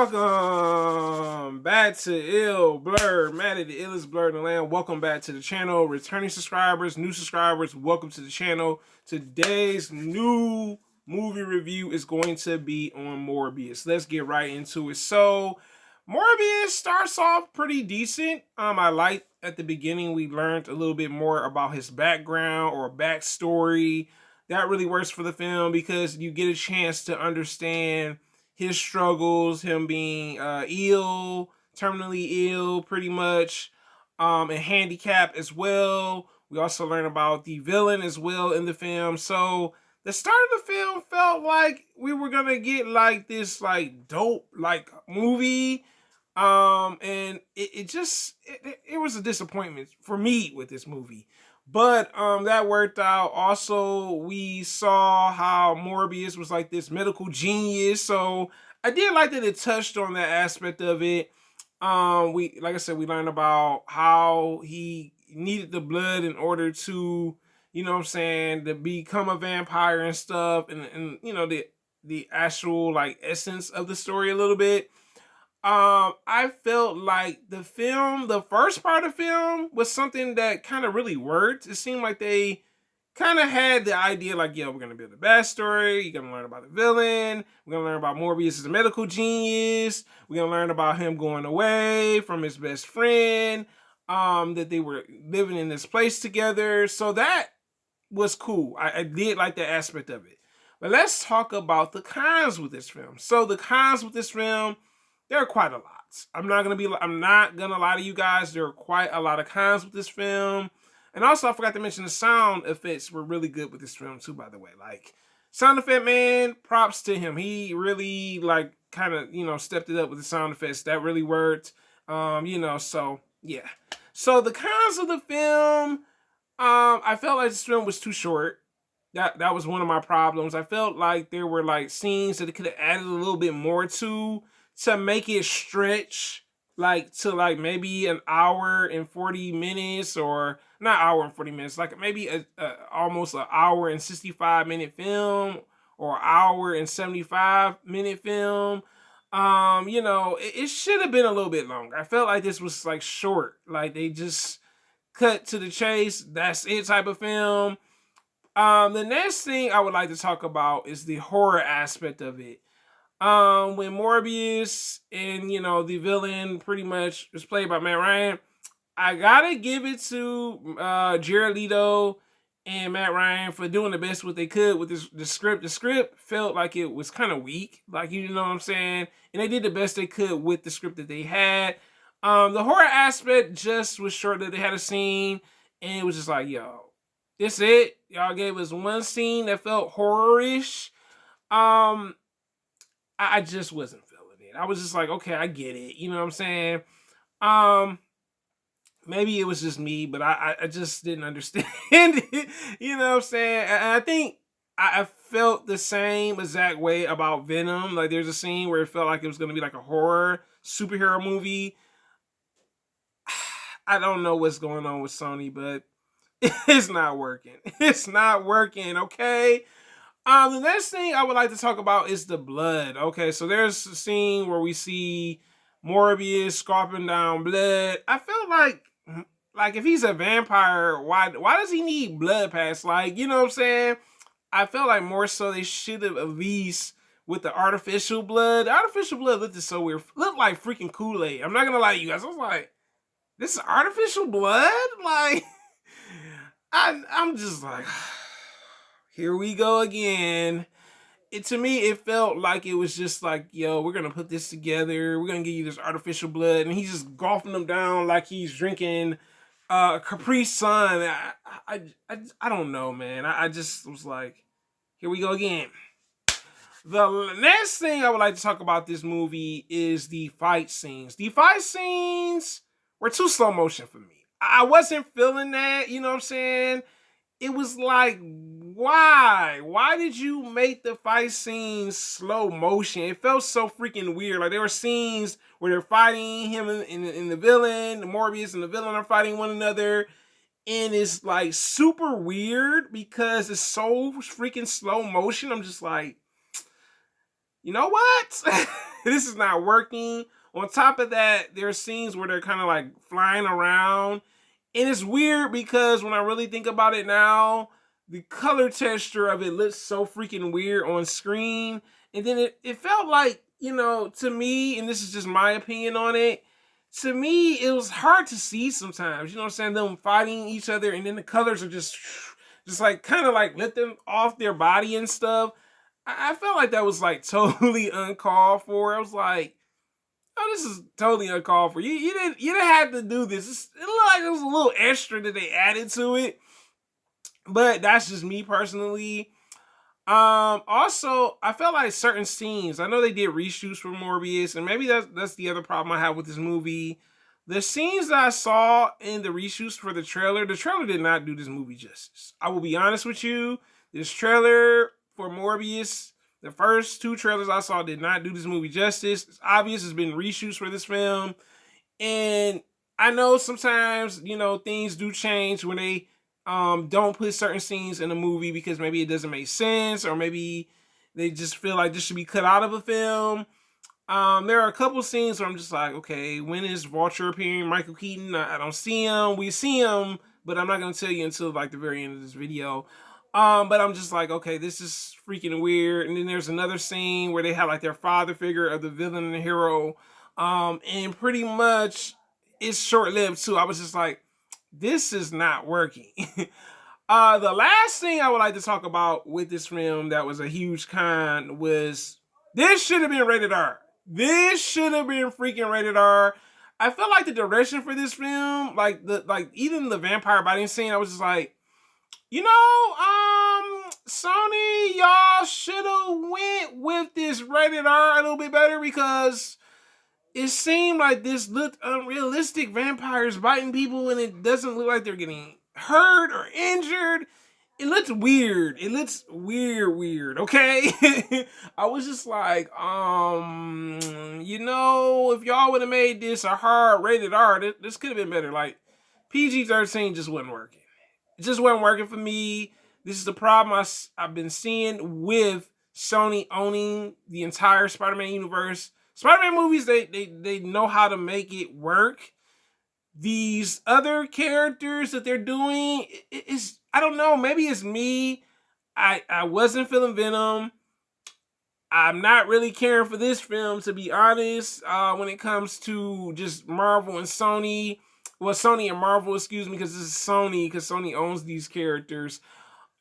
Welcome back to Ill Blur, Maddie the illest blur in the land. Welcome back to the channel. Returning subscribers, new subscribers, welcome to the channel. Today's new movie review is going to be on Morbius. Let's get right into it. So, Morbius starts off pretty decent. I like at the beginning we learned a little bit more about his background or backstory. That really works for the film because you get a chance to understand his struggles, him being ill, terminally ill, pretty much, and handicapped as well. We also learn about the villain as well in the film. So the start of the film felt like we were gonna get like this like dope like movie, and it was a disappointment for me with this movie. But that worked out. Also, we saw how Morbius was like this medical genius. So I did like that it touched on that aspect of it. Like I said, we learned about how he needed the blood in order to, you know what I'm saying, to become a vampire and stuff, and you know, the actual like essence of the story a little bit. I felt like the first part of the film was something that kind of really worked. It seemed like they kind of had the idea like, yo, we're going to build a backstory. You're going to learn about the villain. We're going to learn about Morbius as a medical genius. We're going to learn about him going away from his best friend, that they were living in this place together. So that was cool. I did like that aspect of it. But let's talk about the cons with this film. So the cons with this film, there are quite a lot. I'm not gonna lie to you guys. There are quite a lot of cons with this film, and also I forgot to mention the sound effects were really good with this film too. By the way, like sound effect man, props to him. He really like kind of stepped it up with the sound effects. That really worked. So yeah. So the cons of the film, I felt like this film was too short. That was one of my problems. I felt like there were like scenes that it could have added a little bit more to make it stretch like to like maybe an hour and 40 minutes, or not hour and 40 minutes, like maybe almost an hour and 65-minute film, or hour and 75-minute film. It should have been a little bit longer. I felt like this was like short, like they just cut to the chase, that's it type of film. The next thing I would like to talk about is the horror aspect of it. When Morbius and the villain pretty much was played by Matt Ryan, I gotta give it to Jared Leto and Matt Ryan for doing the best what they could with the script. The script felt like it was kind of weak, like, you know what I'm saying, and they did the best they could with the script that they had. The horror aspect just was short. That they had a scene and it was just like, yo, this it. Y'all gave us one scene that felt horror-ish. I just wasn't feeling it. I was just like, okay, I get it. You know what I'm saying? Maybe it was just me, but I just didn't understand it. You know what I'm saying? And I think I felt the same exact way about Venom. Like there's a scene where it felt like it was going to be like a horror superhero movie. I don't know what's going on with Sony, but it's not working. It's not working, okay? The next thing I would like to talk about is the blood. Okay, so there's a scene where we see Morbius scarping down blood. I felt like if he's a vampire, why does he need blood packs? Like, you know what I'm saying? I felt like more so they should have at least with the artificial blood. The artificial blood looked so weird. Looked like freaking Kool-Aid. I'm not gonna lie to you guys. I was like, this is artificial blood? Like, I'm just like, here we go again. To me, it felt like it was just like, yo, we're gonna put this together. We're gonna give you this artificial blood, and he's just golfing them down like he's drinking Capri Sun. I don't know, man. I just was like, here we go again. The next thing I would like to talk about this movie is the fight scenes. The fight scenes were too slow motion for me. I wasn't feeling that, you know what I'm saying? It was like, why? Why did you make the fight scenes slow motion? It felt so freaking weird. Like there were scenes where they're fighting him and the villain, the Morbius and the villain are fighting one another. And it's like super weird because it's so freaking slow motion. I'm just like, you know what? this is not working. On top of that, there are scenes where they're kind of like flying around. And it's weird because when I really think about it now, the color texture of it looks so freaking weird on screen. And then it felt like, you know, to me, and this is just my opinion on it, to me, it was hard to see sometimes. You know what I'm saying? Them fighting each other, and then the colors are just like kind of like let them off their body and stuff. I felt like that was like totally uncalled for. I was like, oh, this is totally uncalled for. You didn't have to do this. It looked like it was a little extra that they added to it. But that's just me personally. Also, I felt like certain scenes, I know they did reshoots for Morbius, and maybe that's the other problem I have with this movie. The scenes that I saw in the reshoots for the trailer did not do this movie justice. I will be honest with you. This trailer for Morbius, the first two trailers I saw did not do this movie justice. It's obvious there's been reshoots for this film. And I know sometimes, you know, things do change when they don't put certain scenes in a movie because maybe it doesn't make sense, or maybe they just feel like this should be cut out of a film. There are a couple scenes where I'm just like, okay, when is Vulture appearing? Michael Keaton, I don't see him. We see him, but I'm not going to tell you until like the very end of this video. But I'm just like, okay, this is freaking weird. And then there's another scene where they have like their father figure of the villain and the hero. And pretty much it's short-lived too. I was just like, this is not working. The last thing I would like to talk about with this film that was a huge con was this should have been rated R. This should have been freaking rated R. I felt like the direction for this film, like even the vampire biting scene, I was just like, you know, Sony, y'all should have went with this rated R a little bit better, because it seemed like this looked unrealistic. Vampires biting people, and it doesn't look like they're getting hurt or injured. It looks weird. It looks weird, okay? I was just like, you know, if y'all would have made this a hard rated R, this could have been better. Like, PG-13 just wasn't working. It just wasn't working for me. This is the problem I've been seeing with Sony owning the entire Spider-Man universe. Spider-Man movies, they know how to make it work. These other characters that they're doing, it's, I don't know, maybe it's me. I wasn't feeling Venom. I'm not really caring for this film, to be honest, when it comes to just Marvel and Sony. Well, Sony and Marvel, excuse me, because this is Sony, because Sony owns these characters.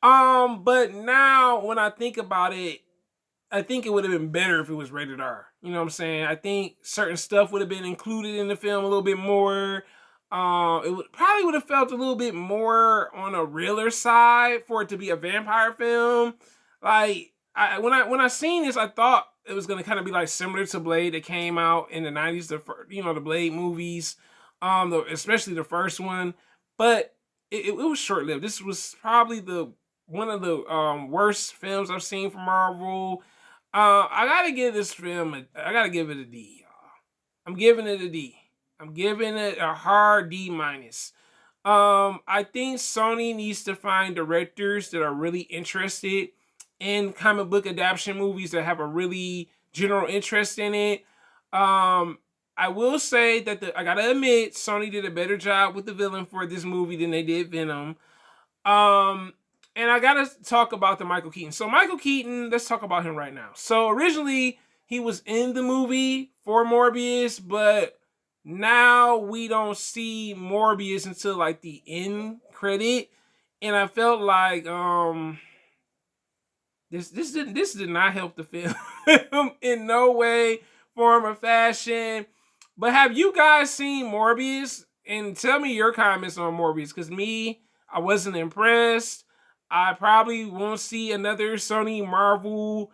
But now when I think about it, I think it would have been better if it was rated R. You know what I'm saying? I think certain stuff would have been included in the film a little bit more. It probably would have felt a little bit more on a realer side for it to be a vampire film. Like, when I seen this, I thought it was gonna kind of be like similar to Blade that came out in the 90s. The Blade movies, especially the first one. But it was short lived. This was probably one of the worst films I've seen from Marvel. I gotta give this film I gotta give it a D, y'all. I'm giving it a D. I'm giving it a hard D minus. I think Sony needs to find directors that are really interested in comic book adaptation movies, that have a really general interest in it. I will say that I gotta admit, Sony did a better job with the villain for this movie than they did Venom. And I gotta talk about the Michael Keaton. So Michael Keaton, let's talk about him right now. So originally, he was in the movie for Morbius, but now we don't see Morbius until like the end credit. And I felt like this did not help the film in no way, form, or fashion. But have you guys seen Morbius? And tell me your comments on Morbius, because me, I wasn't impressed. I probably won't see another Sony Marvel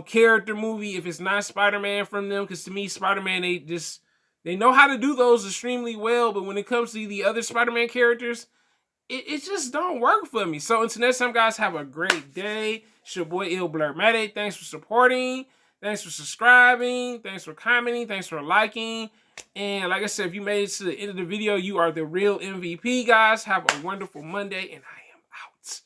character movie if it's not Spider-Man from them, because to me, Spider-Man, they know how to do those extremely well, but when it comes to the other Spider-Man characters, it just don't work for me. So until next time, guys, have a great day. It's your boy Blurmatic. Thanks for supporting. Thanks for subscribing. Thanks for commenting. Thanks for liking. And like I said, if you made it to the end of the video, you are the real MVP, guys. Have a wonderful Monday, and I am out.